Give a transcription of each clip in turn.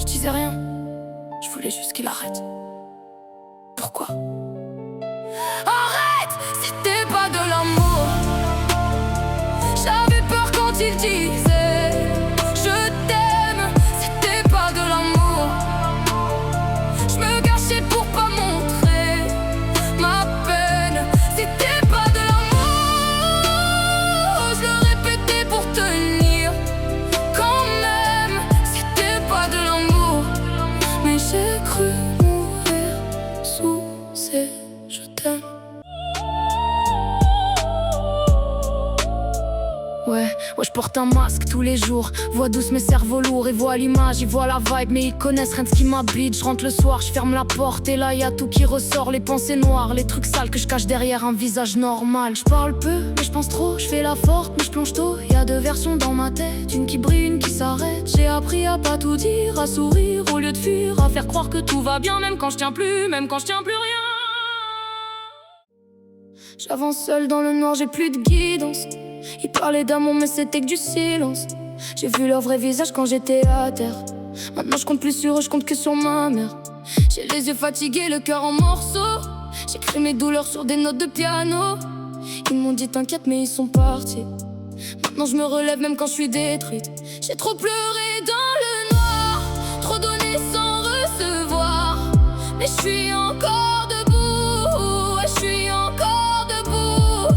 disais rien, je voulais juste qu'il arrête. Pourquoi? Arrête, c'était pas de l'amour. J'avais peur quand il disait je t'aime, c'était pas de l'amour. Je me cachais pour pas montrer ma peine, c'était pas de l'amour. Je le répétais pour tenir quand même, c'était pas de l'amour. Mais j'ai cru mourir sous ces je t'aime. Ouais, je porte un masque tous les jours. Voix douce mais cerveau lourd. Ils voient l'image, ils voient la vibe, mais ils connaissent rien de ce qui m'habite. Je rentre le soir, je ferme la porte et là y a tout qui ressort. Les pensées noires, les trucs sales que je cache derrière un visage normal. Je parle peu, mais je pense trop. Je fais la forte, mais je plonge tôt. Y a deux versions dans ma tête, une qui brille, une qui s'arrête. J'ai appris à pas tout dire, à sourire au lieu de fuir, à faire croire que tout va bien, même quand je tiens plus, même quand je tiens plus rien. J'avance seul dans le noir, j'ai plus de guidance. Ils parlaient d'amour mais c'était que du silence. J'ai vu leur vrai visage quand j'étais à terre. Maintenant je compte plus sur eux, je compte que sur ma mère. J'ai les yeux fatigués, le cœur en morceaux. J'écris mes douleurs sur des notes de piano. Ils m'ont dit t'inquiète mais ils sont partis. Maintenant je me relève même quand je suis détruite. J'ai trop pleuré dans le noir, trop donné sans recevoir. Mais je suis encore debout, ouais, je suis encore debout.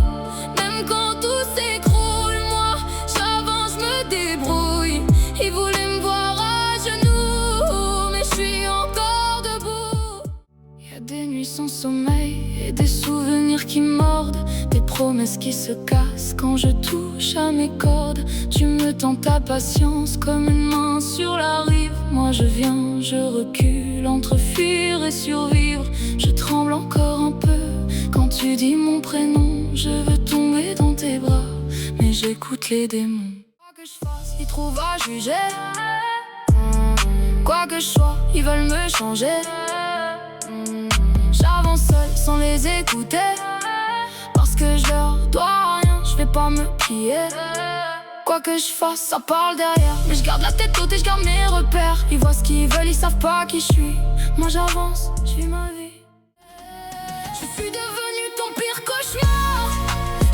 Même quand tout s'écroule, moi j'avance, je me débrouille. Ils voulaient me voir à genoux, mais je suis encore debout. Y a des nuits sans sommeil et des souvenirs qui mordent, des promesses qui se cassent quand je touche à mes cordes. Tu me tends ta patience comme une main sur la rive. Moi je viens, je recule entre fuir et survivre. Je tremble encore un peu quand tu dis mon prénom. Je veux tomber dans tes bras, mais j'écoute les démons. Quoi que je fasse, ils trouvent à juger. Quoi que je sois, ils veulent me changer. J'avance seul sans les écouter, parce que je leur dois rien, je vais pas me plier. Quoi que je fasse, ça parle derrière, mais je garde la tête haute et je garde mes repères. Ils voient ce qu'ils veulent, ils savent pas qui je suis. Moi j'avance, je vis ma vie. Je suis devenue ton pire cauchemar.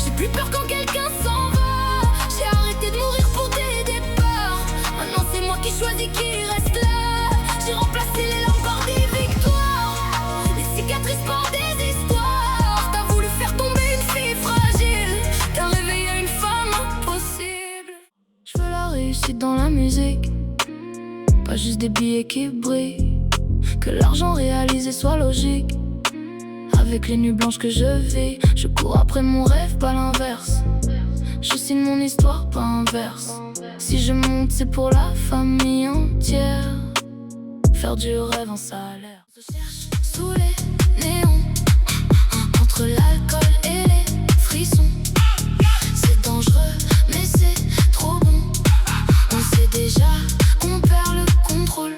J'ai plus peur quand quelqu'un s'en va. J'ai arrêté de mourir pour des départs. Maintenant c'est moi qui choisis qui reste là. J'ai remplacé les larmes par des victoires, les cicatrices par des histoires. T'as voulu faire tomber une fille fragile, t'as réveillé une femme impossible. Je veux la réussite dans la musique, pas juste des billets qui brillent. Que l'argent réalisé soit logique. Avec les nuits blanches que je vis, je cours après mon rêve, pas l'inverse. Je signe mon histoire, pas un verse. Si je monte, c'est pour la famille entière. Faire du rêve un salaire. Je cherche sous les néons, entre l'alcool et les frissons. C'est dangereux, mais c'est trop bon. On sait déjà qu'on perd le contrôle.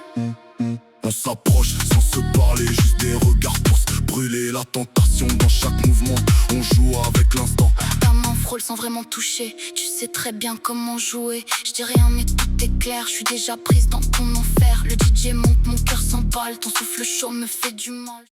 On s'approche sans se parler, juste des regards pour se brûler. La tentation dans chaque mouvement, on joue avec l'instant. Ta main frôle sans vraiment toucher, tu sais très bien comment jouer. Je dis rien mais tout est clair, je suis déjà prise dans ton enfer. Le DJ monte, mon cœur s'emballe, ton souffle chaud me fait du mal.